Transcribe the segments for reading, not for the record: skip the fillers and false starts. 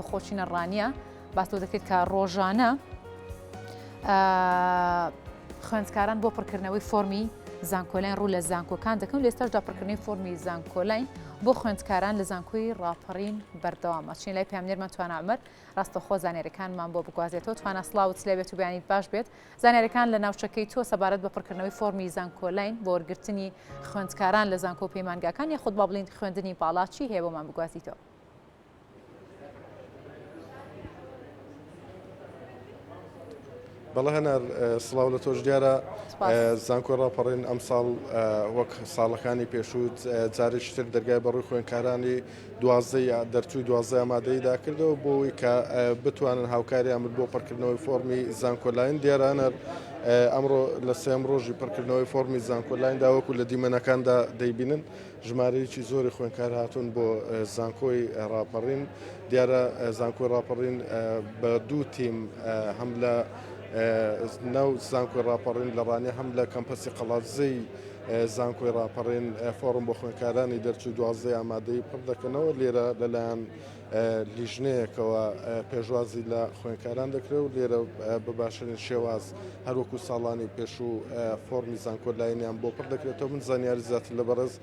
خۆچینە ڕانیە باستۆ دەکرێت کە ڕۆژانە خوێندکاران بۆ پڕکردنەوەی فۆرمی زانکۆلاین ڕوو لە زانکۆکان دەکەن و لێستاشدا پڕکردنی فۆرمی زانکۆلاین بۆ خوێندکاران لە زانکۆی ڕاپەڕین بەردەوامە. چین لای پامنێرمان توانە ئەمەر ڕاستەخۆ زانێرەکانمان بۆ بگوازێتەوە توانە سڵاوت لێبێت و بیانیت باش بێت. زانێرەکان لە ناوچەکەی تۆ سەبارەت بە پڕکردنەوەی فۆرمی زانکۆلاین بۆ وەرگرتنی خوێندکاران لە زانکۆ پەیمانگاکان یاخود با بڵین خوێندنی باڵا چی هەیە بۆمان بگوازیتەوە؟ بەڵێ هەنار سڵاو لە تۆش دیارە زانکۆ ڕاپەڕین ئەم ساڵ وەک ساڵەکانی پێشوت جارێکتر دەرگای بەڕووی خوێندکارانی دەرچووی 12 ئامادەیدا کردەوە بۆی کە بتوانن هاوکاریان بۆ پڕکردنەوەی فۆرمی زانکۆلاین. دیارانەر ئەمڕۆ لە سێم ڕۆژی پڕکردنەوەی فۆرمی زانکۆلایندا وەکو لە دیمەنەکاندا دەیبینن ژمارەیەکی زۆری خوێندکار هاتوون بۆ زانکۆی ڕاپەڕین. دیارە زانکۆی ڕاپەڕین بە دوو تیم هەم لە ناو زانکۆی ڕاپەڕین لە ڕانێ هەم لە کەمپەسی قەڵاتزەی زانکۆی ڕاپەڕین فۆرم بۆ خوێندکارانی دەرچوو 12 ئامادەی پڕ دەکەنەوە. لێرە لەلایەن لیژنەیەکەوە پێشوازی لە خوێندکاران دەکرێت و لێرە بەباشترین شێواز هەروەکو ساڵانی پێشوو فۆرمی زانکۆلاینیان بۆ پڕ دەکرێتەوە. من زانیاری زیاتر لە بەڕێز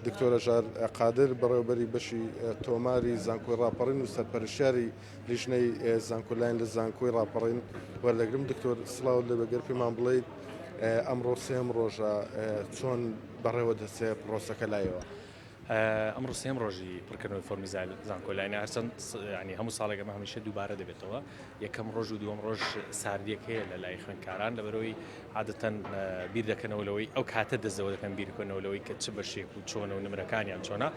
دکتۆرە ژار قادر بەڕێوەبەری بەشی تۆماری زانکۆی ڕاپەڕین و سەرپەرشتیاری لیژنەی زانکۆلاین لە زانکۆی ڕاپەڕین وەردەگرم. دکتۆر سڵاو لە بەگەر پێمان بڵێیت ئەمڕۆ سێم ڕۆژە چۆن بەڕێوە دەچێت پرۆسەکە لایەوە؟ ئەمڕۆ سێم ڕۆژی پڕکردنەوەی فۆرمی زانکۆلاینە هەرچەند ینی هەموو ساڵێک ئەمە هەمیشە دووبارە دەبێتەوە. یەکەم ڕۆژ و دووەم ڕۆژ ساردیەک هەیە لە لای خوێندکاران لەبەرەوەی عادەتەن بیر دەکەنەوە لەوەی ئەو کاتە دەزەوە دەکەن بیرکردنەوە لەوەی کە چ بەشێک و چۆنە و نمرەکانیان چۆنە.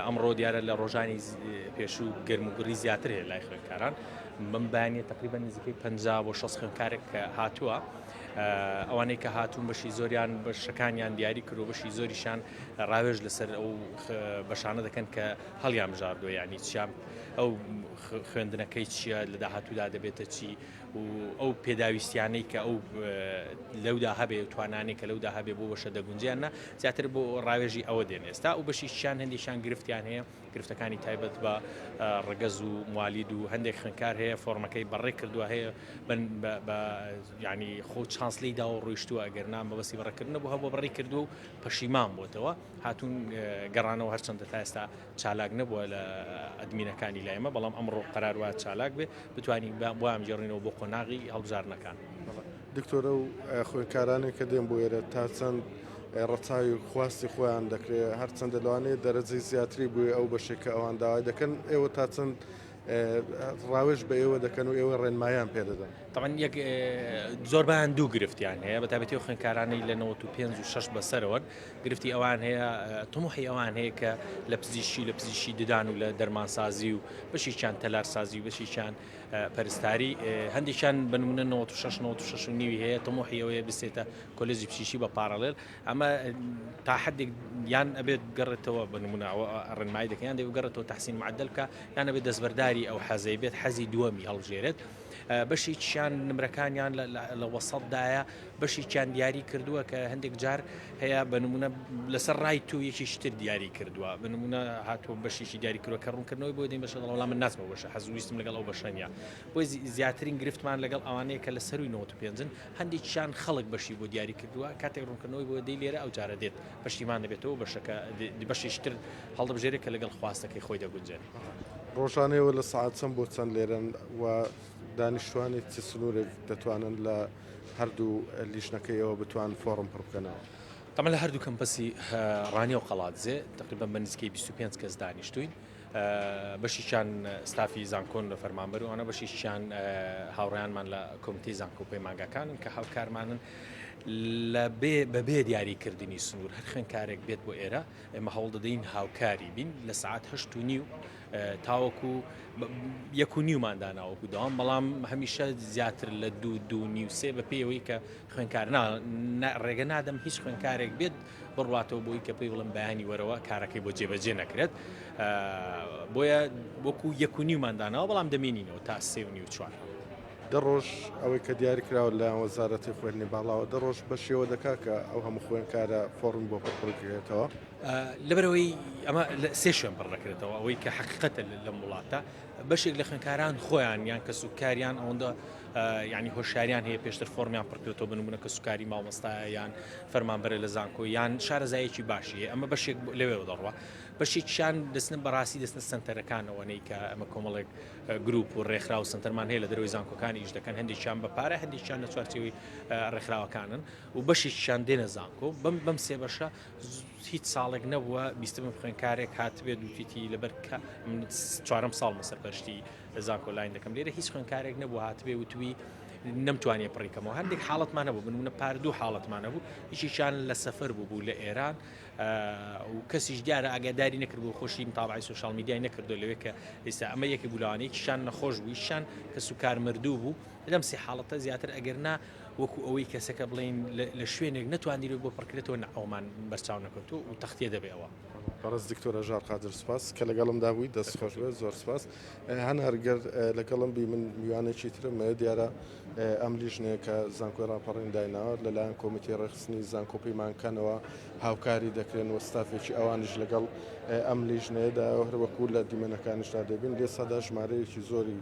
ئەمڕۆ دیارە لە ڕۆژانی پێشوو گەرموگوڕی زیاتر هەیە لای خوێندکاران. من بەیانێ تقریبا نزیکەی 50 بۆ 60 خوێندکارێک هاتووە. ئەوانەی کە هاتوون بەشی زۆریان بەشەکانیان دیاری کرد و بەشی زۆریشان ڕاوێژ لەسەر ئەو بەشانە دەکەن کە هەڵیان بژاردووە، ینی چیان ئەو خوێندنەکەی چییە لە داهاتوودا دەبێتە چی و ئەو پێداویستیانەی کە ئەو لەودا هەبێ توانانی کە لەودا هەبێ بۆ بەشە دەگونجیانە زیاتر بۆ ڕاوێژی ئەوە دێن. ئێستا و بەشیشیان هەندێکیان گرفتیان هەیە، گرفتەکانی تایبەت بە ڕگەز و موالید و هەندێک خوێندکار هەیە فۆرمەکەی بەڕێ کردووە هەیە ینی خۆ چانسلەی داوە ڕۆیشتووە ئەگەر نام بەبەسی بەڕێکردنە بۆ هەبوو بەڕێ کردو و پەشیمان بۆتەوە هاتوون گەڕانەوە هەرچەندە تا ئێستا چالاک نەبووە لە ئەدمینەکانی لایمە، بەڵام ئەمڕۆ قەرار وایە چالاک بێ بتوانین بۆ ئەمجێڕینەوە بۆ قۆناغی هەڵبژارنەکان. دکتۆرە و خوێندکارانی کە دێن بۆ ئێرە تا چەند ڕەچاوی خواستی خۆیان دەکرێت هەرچەندە لەوانەیە دەرەجەی زیاتری بووی ئەو بەشێکە ئەوان داوای دەکەن ئێوە تا چەند ڕاوێژ بە ئێوە دەکەن و ئێوە ڕێنمایان پێدەدەن؟ طبعا یەک زۆربیان دوو گرفتیان هەیە بەتابەتی خوێندکارانەی لە 95 و 6 بەسەرەوە گرفتی ئەوان هەیە، تەموحی ئەوان هەیە کە لە پزیشکی ددان و لە دەرمانسازی و بەشیشان تەلارسازی و بەشیشان پەرستاری، هەندێکیان بنمونە 96 و نیوی هەیە تەموحی ئەوەیە بسێتە کۆلێجی پزیشکی بە پارالێل. ئەمە تا حدێک یان ئەبێت گەڕێتەوە بنمونە ڕێنمایی دەکەن یان دەبێت گەڕێتەوە تەحسین معدل بکە یان ئەبێت دەستبەرداری ئەو حەزەی بێت حەزی دووەمی هەڵبژێرێت. بەشیان نمرەکانیان لە وەسەڵدایە، بەشیان دیاری کردووە کە هەندێک جار هەیە بنمونە لەسەر ڕای تو یەکیشتر دیاری کردووە، بنمونە هاتووە بەشیشی دیاری کردووە کە ڕوونکردنەوەی بۆ دەین بەشە وەڵام من ناسمەوە بەشە حەزویستم لەگەڵ ئەو بەشەنیا. بۆی زیاترین گرفتمان لەگەڵ ئەوانەیە کە لە سەروی 95 هەندێکیان خەڵک بەشی بۆ دیاری کردووە کاتێک ڕوونکردنەوەی بۆ دەی لێرە ئەو جارە دێت پەشیمان دەبێتەوە بەشەکە بەشیشتر هەڵدەبژێرێت کە لەگەڵ خواستەکەی خۆی دەگونجێت. ڕۆژانەیەوە لە سەعات چەند بۆ چەند لێرن و دانیشتوانی چ سنوورێک دەتوانن لە هەردوو لیژنەکەی ئەوە بتوان فۆرم پڕ بکەنەوە؟ تەمە لە هەردوو کەمپەسی ڕانی و قەڵاتزێ تقریبا بە نزیکەی 25 کەس دانیشتوین، بەشیشان ستافی زانکۆن لە فەرمانبەر و ئەوانە بەشیشان هاوڕێیانمان لە کۆمیتەی زانکۆ پەیمانگاکانن کە هاوکارمانن لە بەبێ دیاریکردنی سنوور. هەر خوێندکارێک بێت بۆ ئێرە ئێمە هەوڵ دەدەین هاوکاری بین لە سعات 8:30 تاوەکو 1:30 داناوەکو داوام، بەڵام هەمیشە زیاتر لە 2:30 بە پێیەوەی کە خوێندکار ڕێگە نادەم هیچ خوێندکارێک بێت بڕواتەوە بۆی کە پێی بڵم بەیانی وەرەوە کارەکەی بۆ جێبەجێ نەکرێت. بۆیە وەکو 1:30 داناوە بەڵام دەمێنینەوە تا 3:04. دەڕۆژ ئەوەی کە دیاری کراوە لە وەزارەتی خوێندنی باڵاوە دەڕۆژ بەشێوە دەکا کە ئەو هەموو خوێندکارە فۆرم بۆ پڕکرێتەوە. لەبەرەوەی ئەمە سێ شوێن بڕدەکرێتەوە ئەوەی کە حقیقەتە لەم وڵاتە بەشێک لە خوێنکاران خۆیان یان کە سوکاریان ئەوەندە یعنی هۆشیاریان هەیە پێشتر فۆرمیان پڕکرێتەوە بنمونە کە سوکاری مامۆستایە یان فەرمانبەرە لە زانکۆ یان شارەزایەکی باشیە ئەمە بەشێک لەوێ دەڕوە بەشێکیان دەستنە بەڕاستی دەستنە سنتەرەکانەوەنەی کە ئەمە کۆمەڵێک گروپ و ڕێکخرا و سنتەرمان هەیە لە دەروی زانکۆکانی ئیش دەکەن هەندێکیان بە پارە هەندێکیان لە چوارچێوەی ڕێکخراوەکانن و بەشێکیان دێنە زانکۆ بەم سێ بەشە هیچ ساڵێک نەبووە بیستم خوێنکارێک هاتبێت دوتیتی لەبەر چوارەم ساڵ مەسەرپەرشتی زانکۆ لاین دەکەم لێرە هیچ خوێنکارێک نەبوو هاتبێ وتوی نەمتوانێت پڕیکەمەوە هەندێک حاڵەتمان نەبوو بنمونە پاردوو حاڵەتمان نەبوو هیچیشان لە سەفەر بوو لە ئێران و کەسیش دیارە ئاگاداری نەکردبوو خۆشی متابعی سوشال میدیای نەکردو لەوێ کە ئێستا ئەمە یەکی بولانێکیشان نەخۆش بوو شان کە سوکار مردوو بوو لەم سێ حاڵەتە زیاتر ئەگەرنا وەکو ئەوەی کەسەکە بڵین لە شوێنێک نەتوانیت بۆ پڕکرێتەوە ئەومان بەرچاو نەکەوتو و تەختیە دەبێەوە. بەڕز دکتۆرە ژار قادر سپاس کە لەگەڵم دابووی دەست خۆش بێت زۆر سپاس هەنارگەر لەگەڵم بی من میوانێکی ترم دیارە ئەم لیژنەیە کە زانکۆی ڕاپەڕین دایناوە لەلایەن کۆمیتی ڕێخستنی زانکۆ پەیمانکانەوە هاوکاری دەکرێن و ستافێکی ئەوانش لەگەڵ ئەم لیژنەیەدا هەروەکو لە دیمەنەکانیشدا دەبین لێ سەدا ژمارەیەکی زۆری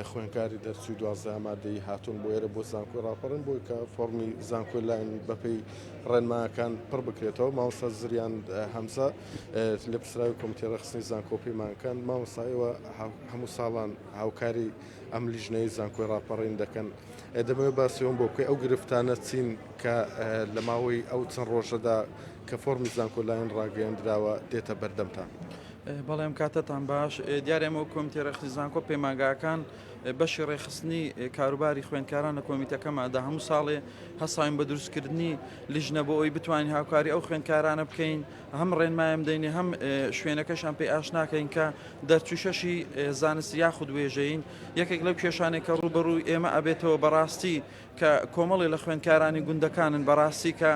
خوێنکاری دەرچووی 12 مادەی هاتوون بۆ ئێرە بۆ زانکۆی ڕاپەڕین بۆی کە فۆرمی زانکۆی لاین بەپێی ڕێنماکان پڕ بکرێتەوە مامۆستا زریان هەمزە لە پسراوی کۆمیتی ڕێخستنی زانکۆ پەیمانکان مامۆستایەوە هەموو ساڵان هاوکاری ئەم لیژنەی زانکۆی ڕاپەڕین دەکەن دەبێت باسیەوەم بۆ بکەی ئەو گرفتانە چین کە لە ماوەی ئەو چەند ڕۆژەدا کە فۆرمی زانکۆ لاین ڕاگەیاندراوە دێتە بەردەمتان. بەڵێم کاتتان باش دیارێمە کۆمیتی ڕێخستی زانکۆ پەیمانگاکان بەشی ڕێخستنی کاروباری خوێندکاران لە کۆمیتەکەمەدا هەموو ساڵێ هەساوین بە دروستکردنی لیژنە بۆ ئەوی بتوانین هاوکاری ئەو خوێندکارانە بکەین هەم ڕێنمایم دەینێ هەم شوێنەکەشان پێی ئاشناکەین کە دەرچوشەشی زانستی یاخود وێژەین یەکێک لەو کێشانێک کە ڕوبەڕووی ئێمە ئەبێتەوە بەڕاستی کە کۆمەڵی لە خوێندکارانی گوندەکانن بەڕاستی کە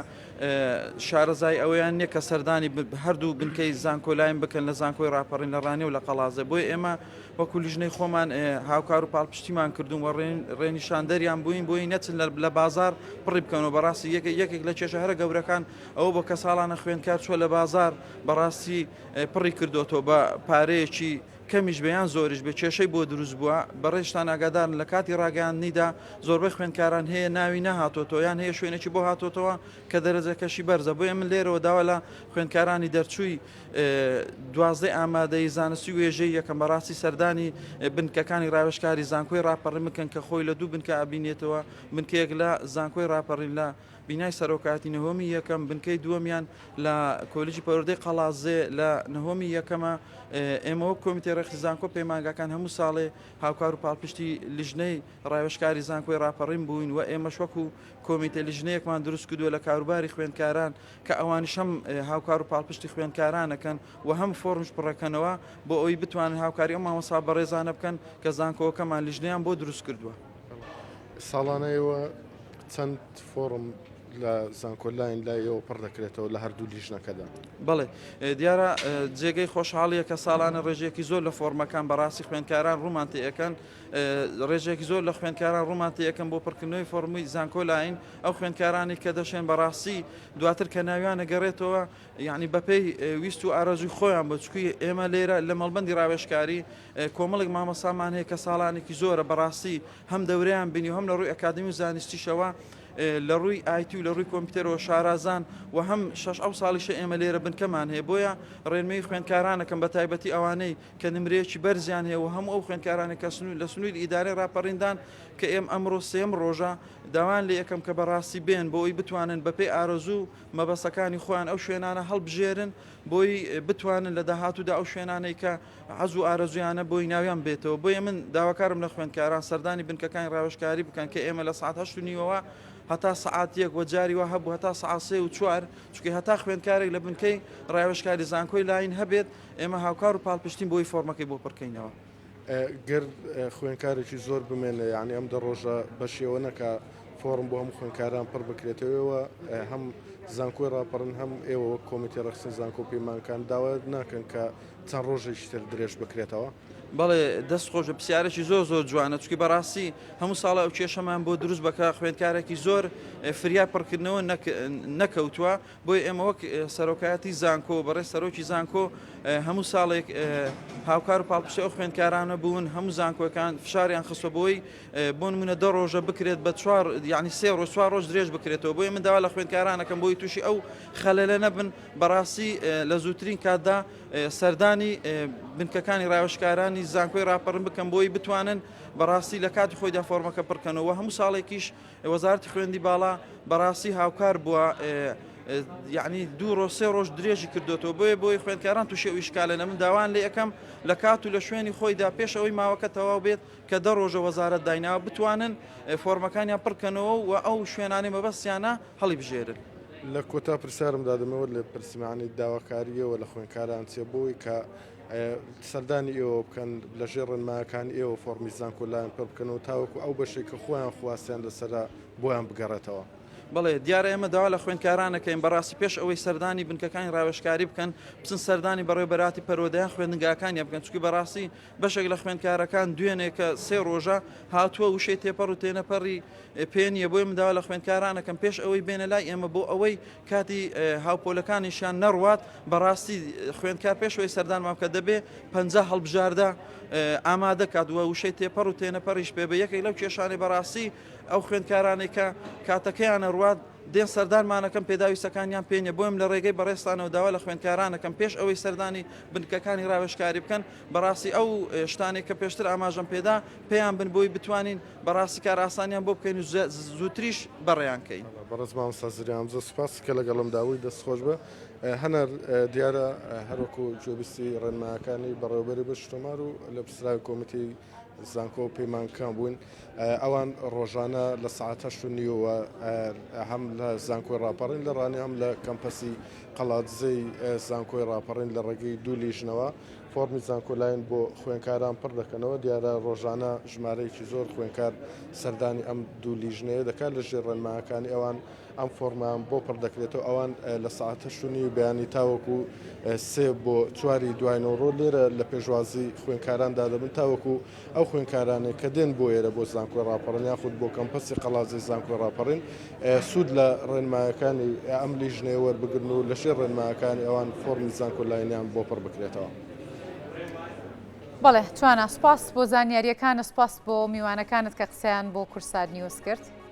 شارەزای ئەویان نییە کە سەردانی هەردوو بنکەی زانکۆلاین بکەن لە زانکۆی ڕاپەڕین لە ڕانێ و لە قەڵازە بۆی ئێمە وەکو لیژنەی خۆمان هاوکار و پاڵپشتیمان کردوون و ڕێنیشاندەریان بووین بۆی نەچن لە بازار پڕی بکەنەوە بەڕاستی یەکێک لە کێشە هەرە گەورەکان ئەوە بۆ کە ساڵانە خوێندکار چوە لە بازار بەڕاستی پڕی کردوتەوە بە پارەیەکی کەمیش بەیان زۆریش بێ کێشەی بۆ دروست بووە بەڕێشتان ئاگادارن لە کاتی ڕاگەاندنیدا زۆربەی خوێندکاران هەیە ناوی نەهاتۆتەوە یان هەیە شوێنێکی بۆ هاتۆتەوە کە دەرەجەکەشی بەرزە بۆیە من لێرەوە داوا لە خوێندکارانی دەرچووی 12 ئامادەی زانستی وێژەی یەکەم بەڕاستی سەردانی بنکەکانی ڕاوێژکاری زانکۆی ڕاپەڕین بکەن کە خۆی لە دوو بنکە ئابینێتەوە بنکەیەک لە زانکۆی ڕاپەڕین لە بینای سەرۆکاتی نهۆمی یەکەم بنکەی دووەمیان لە کۆلیژی پەروەردەی قەڵازێ لە نهۆمی یەکەمە ئێمە وەک کۆمیتێ ڕێخستی زانکۆ پەیمانگاکان هەموو ساڵێ هاوکار و پاڵپشتی لیژنەی ڕاوێژکاری زانکۆی ڕاپەڕین بووین و ئێمەش وەکو کۆمیتە لیژنەیەکمان دروست کردووە لە کاروباری خوێندکاران کە ئەوانیش هەم هاوکار و پاڵپشتی خوێندکارانەکەن و هەم فۆرمش پڕەکەنەوە بۆ ئەوی بتوانن هاوکاری ئەو مامۆستا بەڕێزانە بکەن کە زانکۆکەمان لیژنەیان بۆ دروست کردووە. ساڵانەیەوە چەند فۆرم لە زانکۆلاین لایەوە پڕ دەکرێتەوە لە هەردوو لیژنەکەدا. بڵێ دیارە جێگەی خۆشحاڵیە کە ساڵانە ڕێژێکی زۆر لە فۆرمەکان بەڕاستی خوێندکاران ڕوومانتیەکەن ڕێژێکی زۆر لە خوێندکاران ڕوومانتیەکەن بۆ پڕکردنەوەی فۆرمووی زانکۆلاین ئەو خوێندکارانی کە دەشێن بەڕاستی دواتر کە ناویان نەگەڕێتەوە یعنی بەپێی ویست و ئارەزوی خۆیان بچکوی ئێمە لێرە لە مەڵبەندی ڕاوێژکاری کۆمەڵێک مامەسامان هەیە کە ساڵانێکی زۆرە بەڕاستی هەم دەورەیان بینی و هەم لە ڕووی ئەکادمی و زانستیشەوە لە ڕووی ئایتی و لە ڕووی کۆمپیوتەرەوە شارازان و هەم 6 ساڵیشە ئێمە لێرە بنکەمان هەیە بۆیە ڕێنمەی خوێندکارانەکەم بە تایبەتی ئەوانەی کە نمرەیەکی بەرزیان هەیە و هەموو ئەو خوێندکارانێک کە لە سنووری ئیدارەی ڕاپەڕیندان کە ئێم ئەمڕۆ سێم ڕۆژە داوان لێ یەکەم کە بەڕاستی بێن بۆ ئەوی بتوانن بەپێی ئارەزوو مەبەستەکانی خۆیان ئەو شوێنانە هەڵبژێرن بۆی بتوانن لە داهاتوودا ئەو شوێنانەی کە حەز و ئارەزویانە بۆی ناویان بێتەوە بۆیە من داواکارم لە خوێندکاران سەردانی بنکەکانی ڕاوێژکاری بکەن کە ئێمە لە ساعت 8:30 هەتا سعات 1 وەجاری وە هەبوو هەتا سعات 3 و 4 چونکە هەتا خوێندکارێک لە بنکەی ڕاوێژکاری زانکۆی لاین هەبێت ئێمە هاوکار و پاڵپشتین بۆی فۆرمەکەی بۆ پڕکەینەوە. گرد خوێندکارێکی زۆر بمێنە یعنی ئەم دە ڕۆژە بەشێوە نەکە فۆرم بۆ هەموو خوێندکاران پڕ بکرێتەوەەوە هەم زانکۆی ڕاپەڕن هەم ئێوە کۆمیتێ ڕێخستنی زانکۆ پەیمانکان داوا ناکەن کە چەند ڕۆژێکی تر درێژ بکرێتەوە. بەڵێ دەست خۆشە پرسیارێکی زۆر جوانە چونکی بەڕاستی هەموو ساڵە ئەو کێشەمان بۆ دروست بکە خوێندکارێکی زۆر فریا پڕکردنەوە نەکەوتووە بۆی ئێمە وەک سەرۆکایەتی زانکۆ بەڕێ سەرۆکی زانکۆ هەموو ساڵێک هاوکار و پاڵپشتە ئەو خوێندکارانە بوون هەموو زانکۆکان فشاریان خستە بۆی بۆ نمونە 10 ڕۆژە بکرێت بە 4 یعنی 3 ڕۆژ 4 ڕۆژ درێژ بکرێتەوە بۆیە من داوا لە خوێندکارانەکەم بۆی تووشی ئەو خەلەلە نەبن بەڕاستی لە زووترین کاتدا سەردانی بنکەکانی ڕاوێژکارانی زانکۆی ڕاپەڕن بکەن بۆی بتوانن بەڕاستی لە کاتی خۆیدا فۆرمەکە پڕکەنەوە هەموو ساڵێکیش وەزارەتی خوێندی باڵا بەڕاستی هاوکار بووە یعنی 2 ڕۆژ 3 ڕۆژ درێژی کردوێتەوە بۆی خوێندکاران تووشی ئەو ئیشکالە لە من داوان لێ یەکەم لە کات و لە شوێنی خۆیدا پێش ئەوەی ماوەکە تەواو بێت کە 10 ڕۆژە وەزارەت دایناوە بتوانن فۆرمەکانیان پڕکەنەوە و ئەو شوێنانی مەبەستیانە هەڵی بژێرن لە کۆتا پرسیارم دادمەوە لە پرسیمانی داواکاریەوە لە خوێندکاران چێ بووی کە سەردانی ئێوە بکەن لە ژێر ڕێنمایەکان ئێوە فۆرمی زانکۆلایەن پڕ بکەنەوە تاوەکو ئەو بەشێک کە خۆیان خواستیان لەسەرا بۆیان بگەڕێتەوە. بەڵێ دیارە ئێمە داوا لە خوێندکارانەکەین بەڕاستی پێش ئەوەی سەردانی بنکەکانی ڕاوێژکاری بکەن بچن سەردانی بەڕێوەبەراتی پەرۆدەیان خوێندنگاکانیان بکەن چونکی بەڕاستی بەشێک لە خوێندکارەکان دوێنێ کە 3 ڕۆژە هاتووە وشەی تێپەڕ و تێنەپەڕی پێنیە بۆی منداوا لە خوێندکارانەکەم پێش ئەوەی بێنە لای ئێمە بۆ ئەوەی کاتی هاوپۆلەکانیشیان نەڕوات بەڕاستی خوێندکار پێشەوەی سەردانمان بکە دەبێ 50 هەڵبژاردا ئامادە کاتووە وشەی تێپەڕ و تێنەپەڕیش پێ بە یەکێک لەو کێشانی بەڕاستی ئەو خوێندکارانێک کە کاتەکەیانە ڕوات دێن سەردانمانەکەم پێداویستەکانیان پێنیە بۆیم لە ڕێگەی بەڕێستانەوە داوا لە خوێندکارانەکەم پێش ئەوەی سەردانی بنکەکانی ڕاوێژکاری بکەن بەڕاستی ئەو شتانێک کە پێشتر ئاماژەم پێدا پێیان بن بۆی بتوانین بەڕاستی کار ئاسانیان بۆ بکەین و زووتریش بەڕێیانکەین. بەڕێزمان سازریان زۆر سوپاس کە لەگەڵم داوای دەستخۆش بە هەنەر دیارە هەروەکو جۆبیستی ڕێنمایەکانی بەڕێوەبەری بەشتۆمار و لە پرسراوی کۆمیتی زانکۆ پەیمانکان بوون ئەوان ڕۆژانە لە ساعتە شونیەوە هەم لە زانکۆی ڕاپەڕین لە ڕانی هەم لە کەمپەسی قەڵاتزەی زانکۆی ڕاپەڕین لە ڕێگەی دوو لیژنەوە فۆرمی زانکۆلاین بۆ خوێنکاران پڕ دەکەنەوە دیارە ڕۆژانە ژمارەیەکی زۆر خوێنکار سەردانی ئەم دوو لیژنەیە دەکات لە ژێر ڕێنمایەکانی ئەوان ئەم فۆرمان بۆ پڕ دەکرێتەوە ئەوان لە ساعتە شونی و بەیانی تاوەکو 3 بۆ 4 دوایەوە لێرە لە پێشوازی خوێنکاراندا دەبن تاوەکو ئەو خوێنکارانێک کە دێن بۆ ئێرە بۆ زانکۆی ڕاپەڕین یاخود بۆ کەمپەسی قەڵازی زانکۆی ڕاپەڕین سوود لە ڕێنمایەکانی ئەم لیژنەیە وەربگرن و لە شێر ڕێنمایەکانی ئەوان فۆرمی زانکۆلاینیان بۆ پڕ بکرێتەوە. بەڵێ توانە سپاس بۆ زانیاریەکانە سپاس بۆ میوانەکانت کە قسەیان بۆ کورسات نیوز کرد.